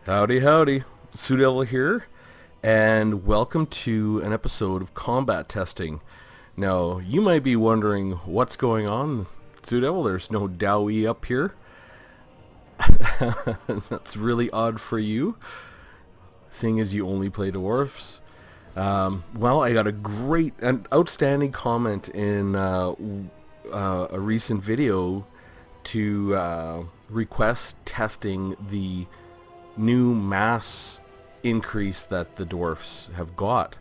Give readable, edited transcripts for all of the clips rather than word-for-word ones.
Howdy, howdy. Sue Devil here, and welcome to an episode of Combat Testing. Now, you might be wondering what's going on, Sue Devil. There's no Dowie up here. That's really odd for you, seeing as you only play Dwarfs. Well, I got an outstanding comment in a recent video to request testing the new mass increase that the dwarfs have got,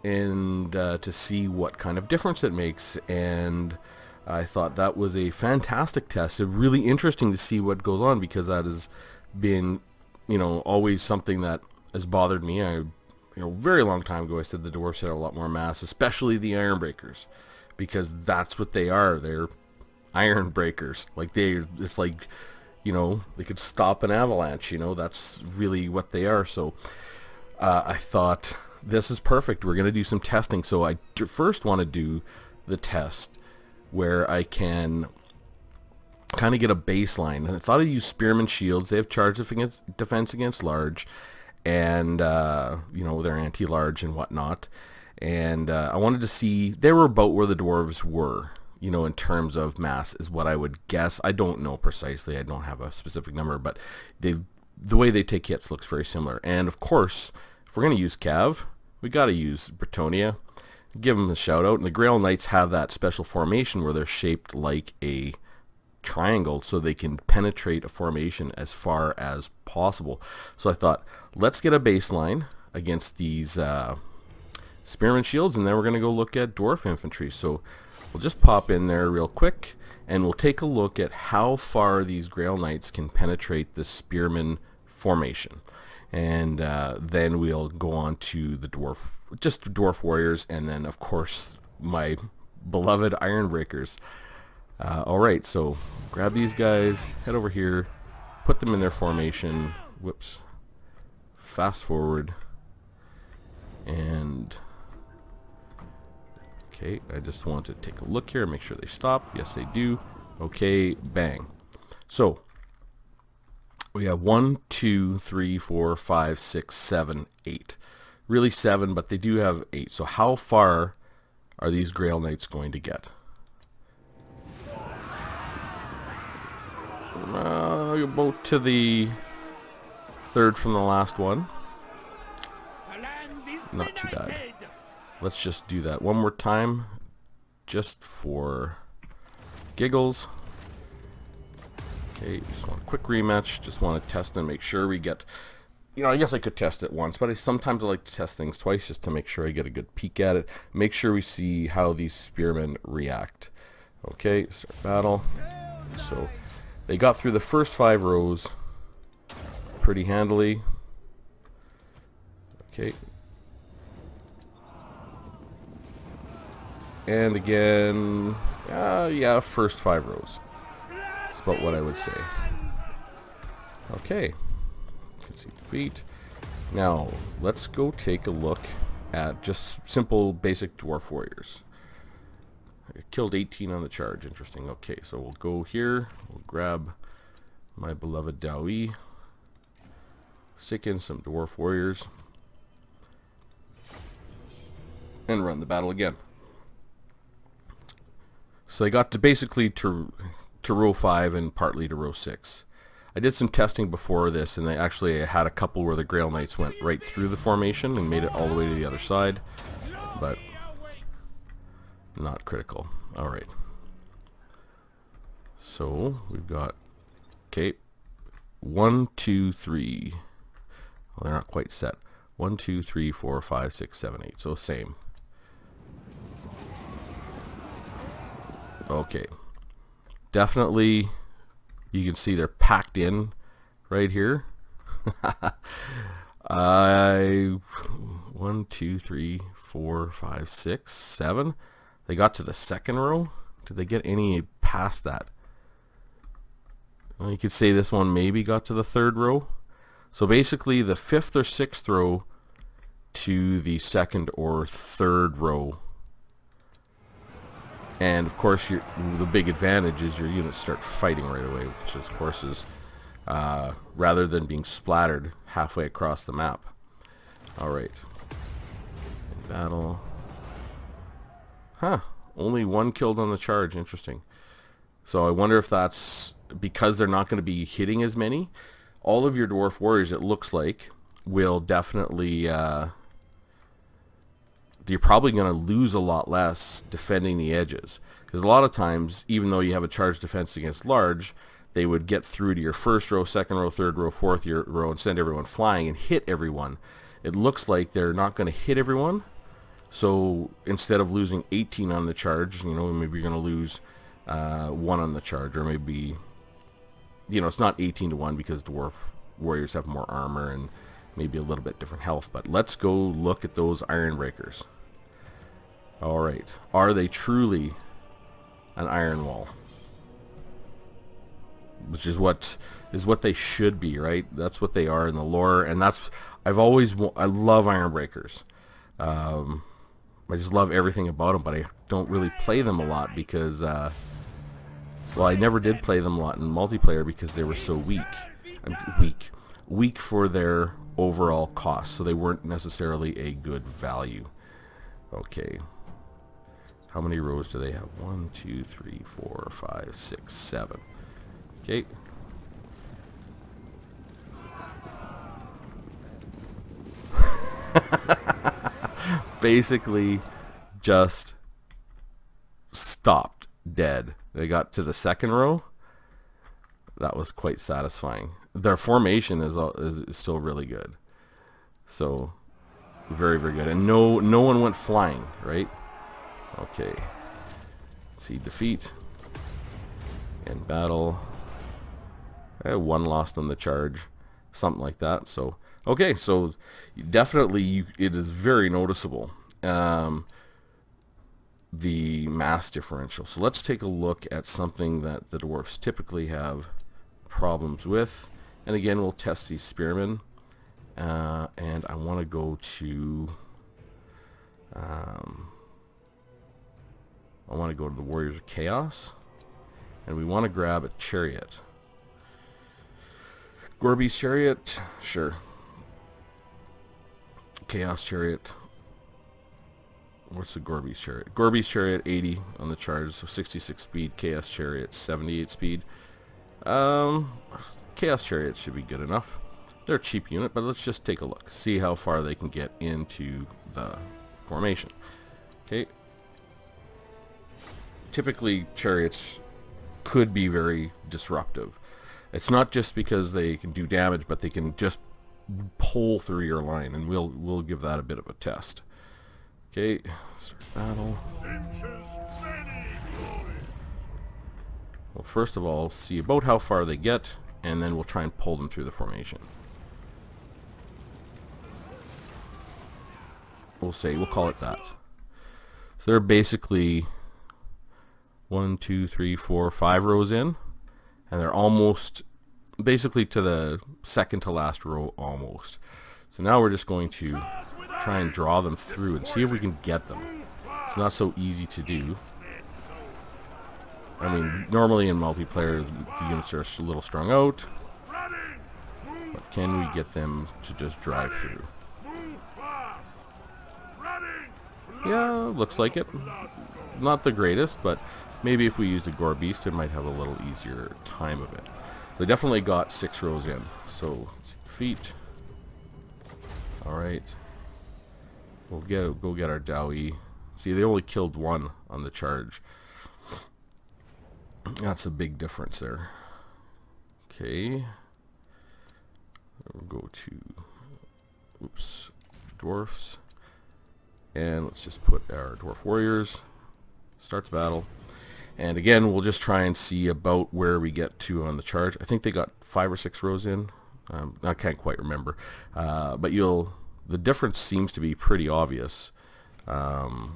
and to see what kind of difference it makes. And I thought that was a fantastic test. It's really interesting to see what goes on, because that has been, always something that has bothered me. Very long time ago I said the dwarfs had a lot more mass, especially the iron breakers, because that's what they are. They're iron breakers. It's like, they could stop an avalanche. That's really what they are. So I thought, this is perfect. We're going to do some testing. So I first want to do the test where I can kind of get a baseline. And I thought I'd use Spearman Shields. They have charge defense against large, and they're anti-large and whatnot. And I wanted to see, they were about where the dwarves were, in terms of mass, is what I would guess. I don't know precisely. I don't have a specific number, but the way they take hits looks very similar. And of course, if we're going to use Cav, we got to use Bretonia. Give them a shout out. And the Grail Knights have that special formation where they're shaped like a triangle, so they can penetrate a formation as far as possible. So I thought, let's get a baseline against these Spearman Shields, and then we're going to go look at Dwarf Infantry. So we'll just pop in there real quick, and we'll take a look at how far these Grail Knights can penetrate the Spearman formation. And then we'll go on to the Dwarf Warriors, and then, of course, my beloved Iron Breakers. Alright, so grab these guys, head over here, put them in their formation. Whoops. Fast forward. And okay, I just want to take a look here and make sure they stop. Yes, they do. Okay, bang. So we have 1, 2, 3, 4, 5, 6, 7, 8. Really 7, but they do have 8. So how far are these Grail Knights going to get? About to the third from the last one. Not too bad. Let's just do that one more time, just for giggles. Okay, just want a quick rematch. Just want to test and make sure we get, I guess I could test it once, but sometimes I like to test things twice just to make sure I get a good peek at it. Make sure we see how these spearmen react. Okay, start battle. So they got through the first 5 rows pretty handily. Okay. And again, first 5 rows. That's about what I would say. Okay. Concede defeat. Now, let's go take a look at just simple, basic Dwarf Warriors. I killed 18 on the charge. Interesting. Okay, so we'll go here. We'll grab my beloved Dowie. Stick in some Dwarf Warriors. And run the battle again. So I got to basically to row 5 and partly to row 6. I did some testing before this, and I had a couple where the Grail Knights went right through the formation and made it all the way to the other side, but not critical. Alright. So we've got, okay, 1, 2, 3. Well, they're not quite set. 1, 2, 3, 4, 5, 6, 7, 8. So same. Okay, definitely you can see they're packed in right here. 1, 2, 3, 4, 5, 6, 7. They got to the second row. Did they get any past that? Well, you could say this one maybe got to the third row. So basically the 5th or 6th row to the 2nd or 3rd row. And of course, the big advantage is your units start fighting right away, which of course is rather than being splattered halfway across the map. Alright. In battle. Huh. Only one killed on the charge. Interesting. So I wonder if that's because they're not going to be hitting as many. All of your Dwarf Warriors, it looks like, will definitely... you're probably going to lose a lot less defending the edges. Because a lot of times, even though you have a charge defense against large, they would get through to your first row, second row, third row, fourth row, and send everyone flying and hit everyone. It looks like they're not going to hit everyone. So instead of losing 18 on the charge, you know, maybe you're going to lose 1 on the charge, or maybe, you know, it's not 18 to 1 because Dwarf Warriors have more armor and maybe a little bit different health. But let's go look at those Iron Breakers. Alright, are they truly an Iron Wall? Which is what they should be, right? That's what they are in the lore, and that's I love Iron Breakers. I just love everything about them, but I don't really play them a lot because, well, I never did play them a lot in multiplayer because they were so weak for their overall cost, so they weren't necessarily a good value. Okay. How many rows do they have? 1, 2, 3, 4, 5, 6, 7. Okay. Basically, just stopped dead. They got to the second row. That was quite satisfying. Their formation is still really good. So, very, very good. And no one went flying, right? Okay. See, defeat. In battle. One lost on the charge. Something like that. So, okay, so definitely it is very noticeable. The mass differential. So let's take a look at something that the Dwarfs typically have problems with. And again, we'll test these Spearmen. And I want to go to... I want to go to the Warriors of Chaos, and we want to grab a chariot. Gorby's chariot, sure. Chaos chariot. What's the Gorby's chariot? Gorby's chariot 80 on the charge, so 66 speed. Chaos chariot 78 speed. Chaos chariot should be good enough. They're a cheap unit, but let's just take a look, see how far they can get into the formation. Okay. Typically, chariots could be very disruptive. It's not just because they can do damage, but they can just pull through your line, and we'll give that a bit of a test. Okay, start battle. Well, first of all, see about how far they get, and then we'll try and pull them through the formation. We'll call it that. So they're basically 1, 2, 3, 4, 5 rows in, and they're almost basically to the second to last row almost. So now we're just going to try and draw them through and see if we can get them. It's not so easy to do. I mean, normally in multiplayer the units are a little strung out, but can we get them to just drive through? Yeah, looks like it. Not the greatest, but maybe if we used a Gore Beast, it might have a little easier time of it. They definitely got 6 rows in. So, let's see, defeat. Alright. We'll go get our Dowie. See, they only killed 1 on the charge. That's a big difference there. Okay. We'll go to, Dwarfs. And let's just put our Dwarf Warriors. Start the battle. And again, we'll just try and see about where we get to on the charge. I think they got 5 or 6 rows in. I can't quite remember. But the difference seems to be pretty obvious. Yeah,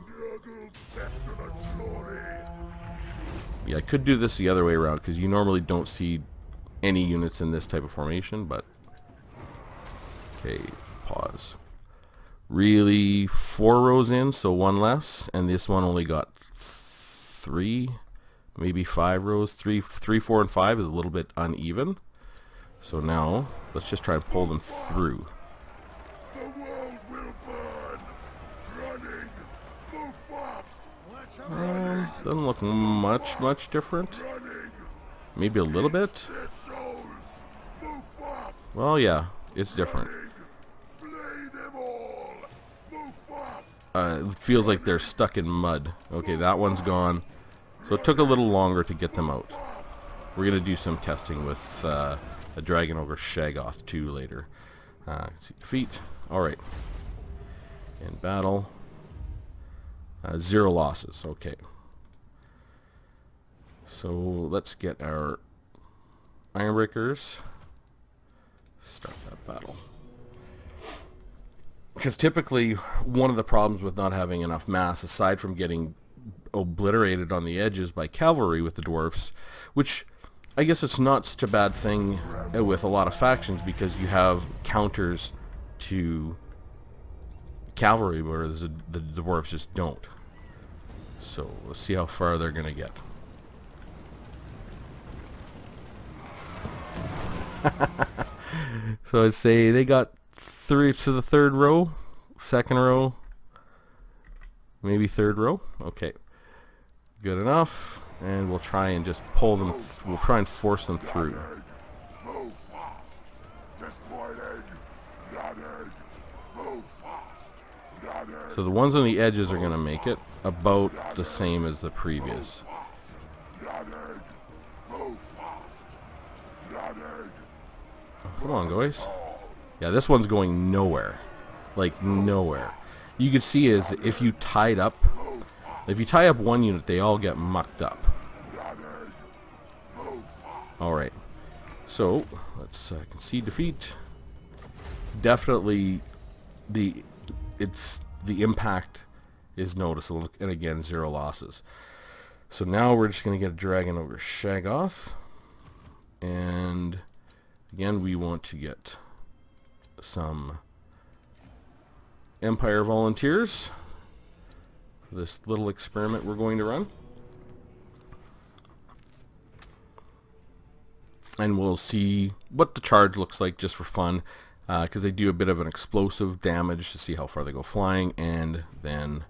I could do this the other way around because you normally don't see any units in this type of formation, but okay, pause. Really 4 rows in, so 1 less, and this one only got 3, maybe 5 rows. 3, 4, and 5 is a little bit uneven. So now, let's just try to pull them through. The world will burn. Running. Move fast. Doesn't look much different. Running. Maybe a little bit. Their souls. Move fast. Well, yeah, it's different. Flay them all. Move fast. It feels like they're stuck in mud. Okay, that one's gone. So it took a little longer to get them out. We're going to do some testing with a Dragon Ogre Shaggoth too later. See defeat. Alright. In battle. 0 losses. Okay. So let's get our Ironbreakers. Start that battle. Because typically one of the problems with not having enough mass, aside from getting obliterated on the edges by cavalry with the dwarfs, which I guess it's not such a bad thing with a lot of factions because you have counters to cavalry where the dwarfs just don't. So let's see how far they're going to get. So I'd say they got 3 to the 3rd row, 2nd row, maybe 3rd row. Okay, good enough. And we'll try and just pull them. We'll try and force them through. Move fast. Destroyed egg. That egg. Move fast. That egg. So the ones on the edges are going to make it about the same as the previous. That egg. Move fast. That egg. Come on, guys. Yeah, this one's going nowhere. Like, nowhere. You could see is if you tied up, if you tie up one unit, they all get mucked up. Alright. So, let's concede defeat. Definitely, the impact is noticeable. And again, 0 losses. So now we're just going to get a Dragon Ogre Shaggoth. And again, we want to get some Empire Volunteers for this little experiment we're going to run. And we'll see what the charge looks like just for fun, because they do a bit of an explosive damage to see how far they go flying. And then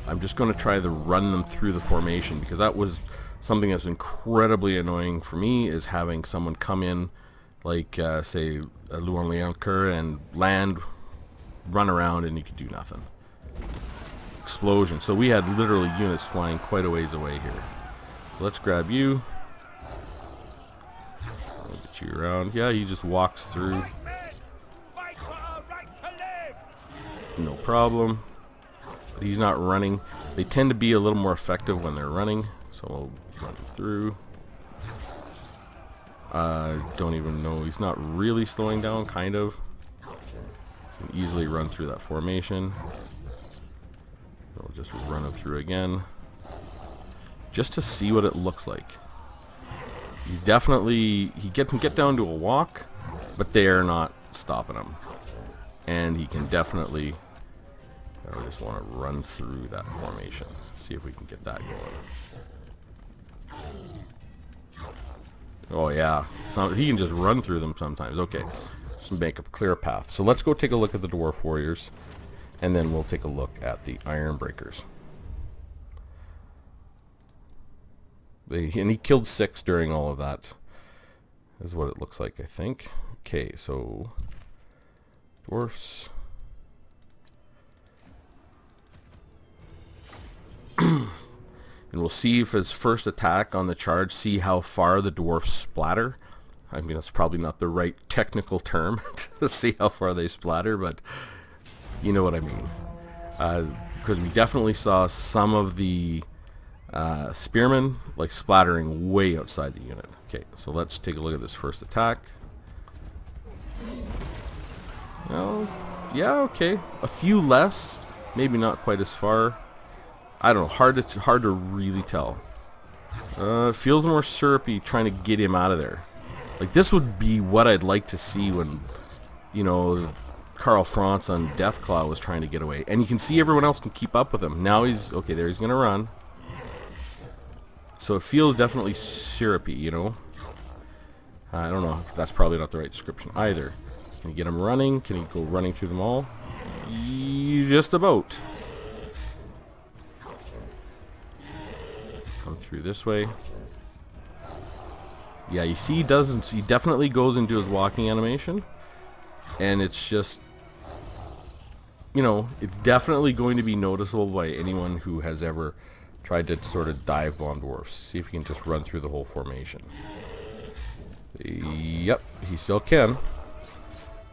I'm just going to try to run them through the formation, because that was something that's incredibly annoying for me, is having someone come in like say a Luan Leonker and land, run around, and you could do nothing. Explosion. So we had literally units flying quite a ways away here. So let's grab you. I'll get you around. Yeah, he just walks through. No problem. But he's not running. They tend to be a little more effective when they're running. So we'll run through. Don't even know. He's not really slowing down, kind of. Can easily run through that formation. We'll just run him through again, just to see what it looks like. He's definitely, he can get down to a walk, but they are not stopping him. And he can definitely, I just want to run through that formation. See if we can get that going. Oh yeah, so he can just run through them sometimes. Okay, just make a clear path. So let's go take a look at the Dwarf Warriors, and then we'll take a look at the Ironbreakers. And he killed 6 during all of that, is what it looks like, I think. Okay, so Dwarfs. And we'll see if his first attack on the charge, see how far the dwarfs splatter. I mean, that's probably not the right technical term to see how far they splatter, but you know what I mean. Because we definitely saw some of the spearmen like splattering way outside the unit. Okay, so let's take a look at this first attack. Well, yeah, okay. A few less, maybe not quite as far. I don't know, hard to really tell. It feels more syrupy trying to get him out of there. Like, this would be what I'd like to see when, you know, Karl Franz on Deathclaw was trying to get away. And you can see everyone else can keep up with him. Now he's, okay, there he's going to run. So it feels definitely syrupy, you know. I don't know. That's probably not the right description either. Can you get him running? Can he go running through them all? Just about. Come through this way. Yeah, you see, he definitely goes into his walking animation, and it's just, you know, it's definitely going to be noticeable by anyone who has ever tried to sort of dive bomb dwarfs. See if he can just run through the whole formation. Yep, he still can.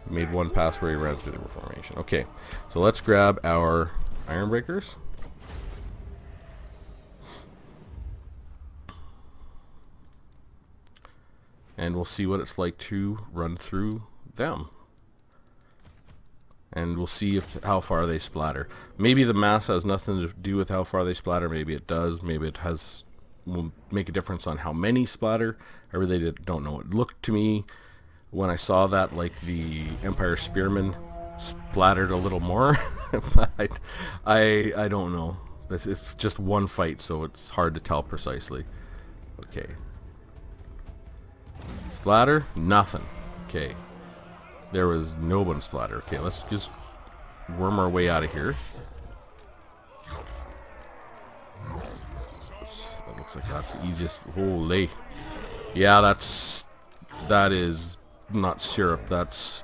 Made one pass where he ran through the formation. Okay, so let's grab our iron breakers. And we'll see what it's like to run through them. And we'll see how far they splatter. Maybe the mass has nothing to do with how far they splatter. Maybe it does. Maybe it will make a difference on how many splatter. I really don't know. It looked to me, when I saw that, like the Empire Spearman splattered a little more. But I don't know. It's just one fight, so it's hard to tell precisely. Okay. Splatter? Nothing. Okay. There was no one splatter. Okay, let's just worm our way out of here. That looks like that's the easiest. Holy. Yeah, that is not syrup. That's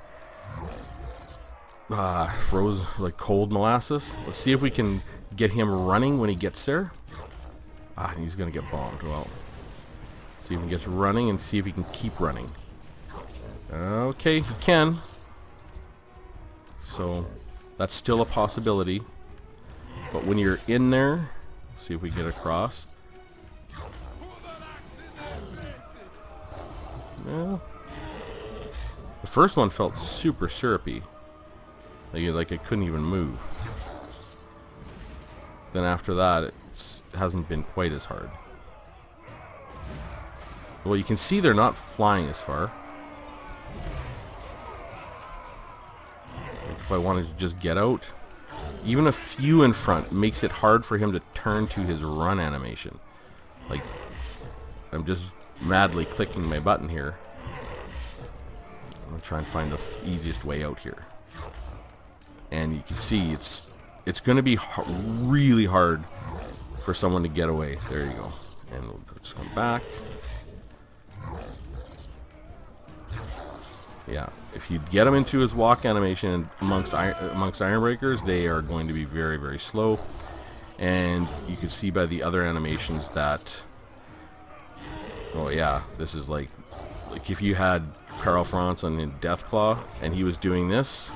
frozen, like cold molasses. Let's see if we can get him running when he gets there. He's gonna get bombed. Well, see if he gets running and see if he can keep running. Okay, he can. So that's still a possibility. But when you're in there, see if we get across. Well, the first one felt super syrupy. Like it couldn't even move. Then after that, it hasn't been quite as hard. Well, you can see they're not flying as far. If I wanted to just get out, even a few in front makes it hard for him to turn to his run animation. Like, I'm just madly clicking my button here. I'm gonna try and find the easiest way out here. And you can see it's going to be really hard for someone to get away. There you go. And we'll just come back. Yeah, if you get them into his walk animation amongst iron breakers, they are going to be very, very slow. And you can see by the other animations that, oh yeah, this is like if you had Karl Franz on Deathclaw and he was doing this,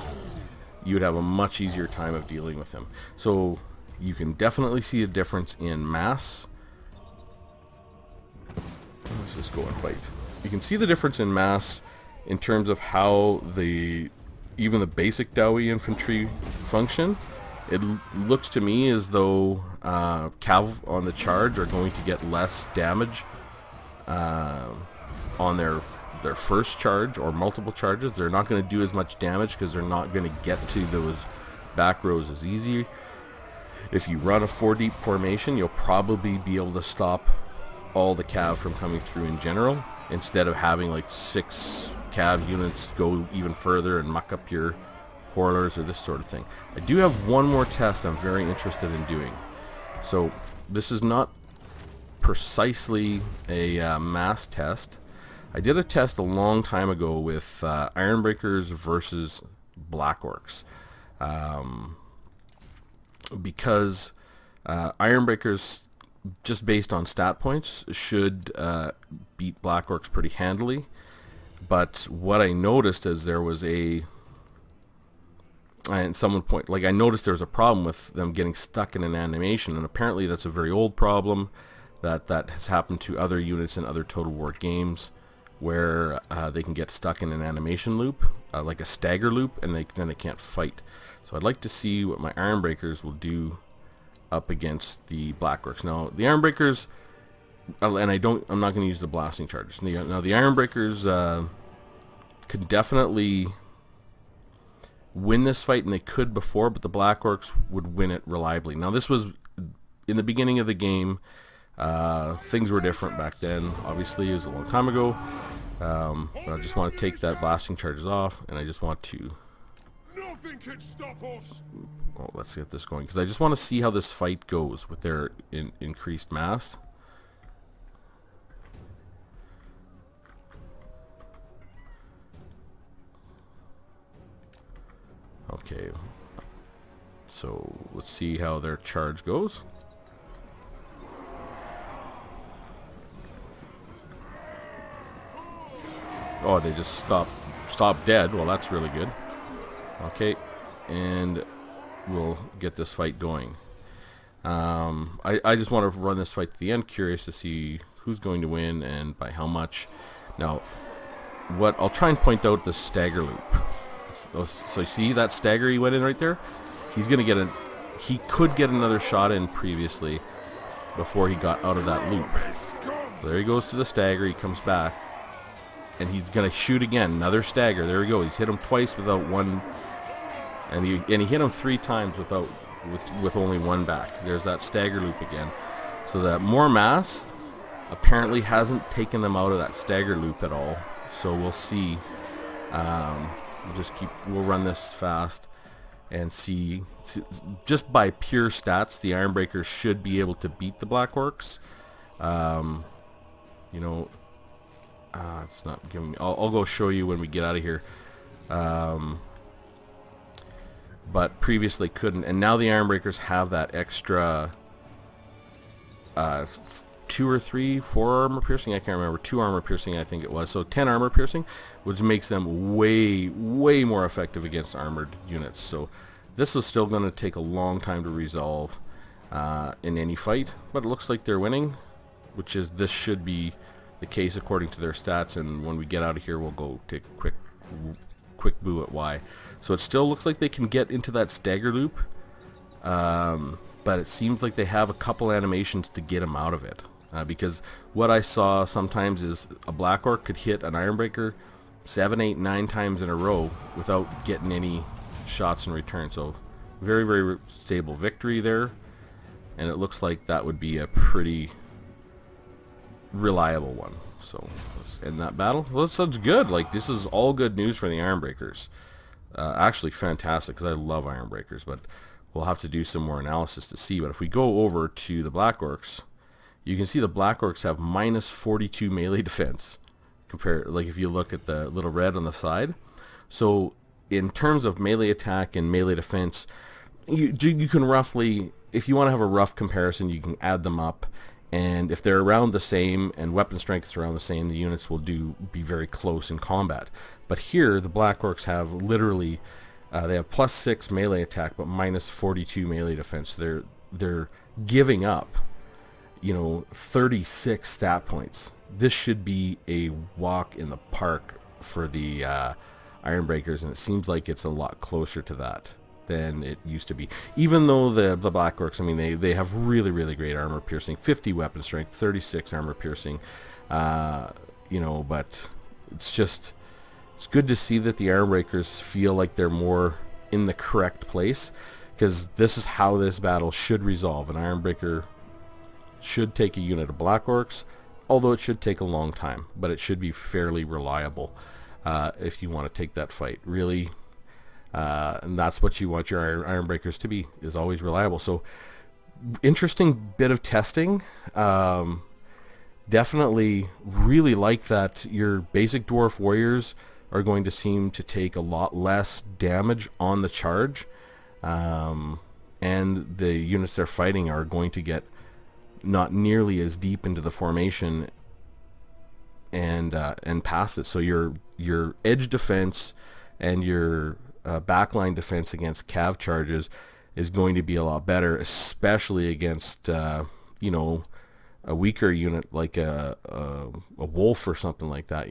you would have a much easier time of dealing with him. So you can definitely see a difference in mass. Let's just go and fight. You can see the difference in mass in terms of how even the basic Dowie infantry function. It looks to me as though Cav on the charge are going to get less damage on their first charge or multiple charges. They're not going to do as much damage because they're not going to get to those back rows as easy. If you run a 4-deep formation, you'll probably be able to stop all the Cav from coming through in general, instead of having like 6 Cav units go even further and muck up your Horlers or this sort of thing. I do have one more test I'm very interested in doing. So this is not precisely a mass test. I did a test a long time ago with Ironbreakers versus Black Orcs. Because Ironbreakers, just based on stat points, should beat Black Orcs pretty handily. But what I noticed is there was and someone I noticed there was a problem with them getting stuck in an animation, and apparently that's a very old problem that has happened to other units in other Total War games, where they can get stuck in an animation loop, like a stagger loop, and then they can't fight. So I'd like to see what my Ironbreakers will do up against the Black Orcs. Now the Ironbreakers, and I'm not going to use the blasting charges. Now the Ironbreakers could definitely win this fight, and they could before, but the Black Orcs would win it reliably. Now this was in the beginning of the game. Things were different back then. Obviously, it was a long time ago. But I just want to take that blasting charges off, and I just want to... Nothing can stop us. Oh, let's get this going, because I just want to see how this fight goes with their increased mass. Okay, so let's see how their charge goes. Oh, they just stopped dead. Well, that's really good. Okay, and we'll get this fight going. I just want to run this fight to the end, curious to see who's going to win and by how much. Now, what I'll try and point out the stagger loop. So you see that stagger he went in right there? He's gonna get he could get another shot in previously before he got out of that loop. So there he goes to the stagger. He comes back, and he's gonna shoot again. Another stagger. There we go. He's hit him twice without one, and he hit him 3 times with only one back. There's that stagger loop again. So that more mass apparently hasn't taken them out of that stagger loop at all. So we'll see. We'll run this fast and see just by pure stats, the Ironbreakers should be able to beat the Black Orcs. You know, it's not giving me. I'll go show you when we get out of here. But previously couldn't, and now the Ironbreakers have that extra 2 or 3, 4 armor piercing. I can't remember. 2 armor piercing, I think it was. So 10 armor piercing, which makes them way more effective against armored units. So this is still going to take a long time to resolve in any fight, but it looks like they're winning, which is this should be the case according to their stats. And when we get out of here, we'll go take a quick boo at why. So it still looks like they can get into that stagger loop, but it seems like they have a couple animations to get them out of it. Because what I saw sometimes is a Black Orc could hit an Ironbreaker 7, 8, 9 times in a row without getting any shots in return. So very stable victory there, and it looks like that would be a pretty reliable one. So let's end that battle. Well, that's good. Like, this is all good news for the Ironbreakers. Actually fantastic, because I love Ironbreakers, but we'll have to do some more analysis to see. But if we go over to the Black Orcs, you can see the Black Orcs have minus 42 melee defense. Like if you look at the little red on the side. So in terms of melee attack and melee defense, you can roughly, if you want to have a rough comparison, you can add them up. And if they're around the same and weapon strength is around the same, the units will be very close in combat. But here, the Black Orcs have literally, they have plus 6 melee attack, but minus 42 melee defense. They're giving up, 36 stat points. This should be a walk in the park for the Ironbreakers, and it seems like it's a lot closer to that than it used to be. Even though the Black Orcs, I mean, they have really great armor piercing, 50 weapon strength, 36 armor piercing, but it's good to see that the Ironbreakers feel like they're more in the correct place, because this is how this battle should resolve. An Ironbreaker should take a unit of Black Orcs, although it should take a long time, but it should be fairly reliable if you want to take that fight, really. And that's what you want your Ironbreakers to be, is always reliable. So, interesting bit of testing. Definitely really like that your basic Dwarf Warriors are going to seem to take a lot less damage on the charge. And the units they're fighting are going to get not nearly as deep into the formation and past it. So your edge defense and your backline defense against cav charges is going to be a lot better, especially against a weaker unit like a wolf or something like that,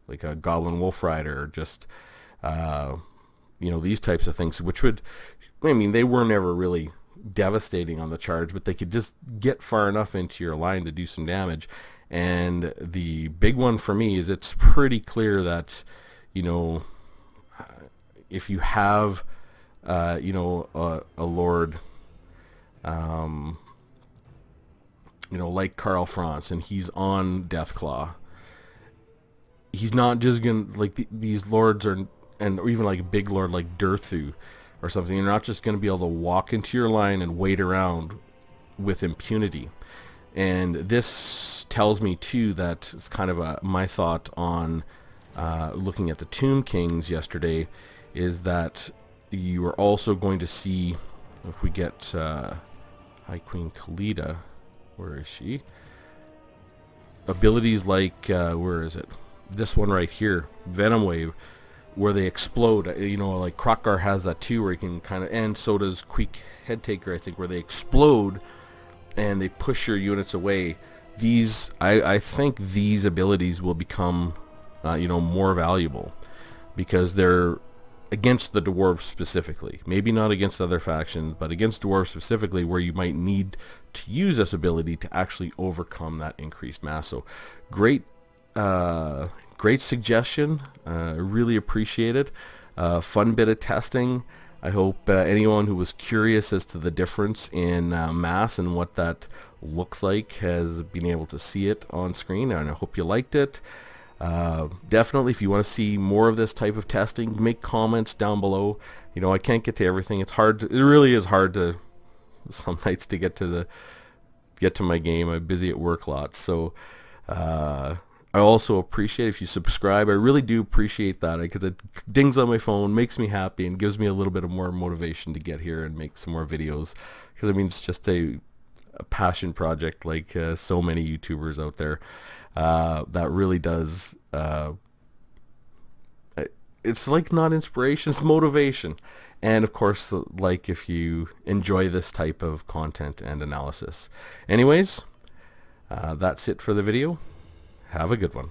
like a goblin wolf rider, or just these types of things, which would, they were never really devastating on the charge, but they could just get far enough into your line to do some damage. And the big one for me is it's pretty clear that if you have a lord like Karl Franz, and he's on Deathclaw, he's not just gonna like these lords are, and or even like a big lord like Durthu or something. You're not just gonna be able to walk into your line and wait around with impunity. And this tells me too that it's kind of my thought on looking at the Tomb Kings yesterday is that you are also going to see, if we get High Queen Khalida, where is she? Abilities like where is it? This one right here, Venom Wave, where they explode. You know, like Krokgar has that too, where you can kind of, and so does Queek Head Taker, I think, where they explode and they push your units away. These, I think these abilities will become, more valuable because they're against the dwarves specifically. Maybe not against other factions, but against dwarves specifically, where you might need to use this ability to actually overcome that increased mass. So, great suggestion. Really appreciate it. Fun bit of testing. I hope anyone who was curious as to the difference in mass and what that looks like has been able to see it on screen, and I hope you liked it. Definitely, if you want to see more of this type of testing, make comments down below. I can't get to everything. It's hard. It really is hard to some nights to get to my game. I'm busy at work lots, so I also appreciate if you subscribe. I really do appreciate that because it dings on my phone, makes me happy, and gives me a little bit of more motivation to get here and make some more videos. Because it's just a passion project, like so many YouTubers out there. That really does. It's like not inspiration, it's motivation. And of course, like if you enjoy this type of content and analysis. Anyways, that's it for the video. Have a good one.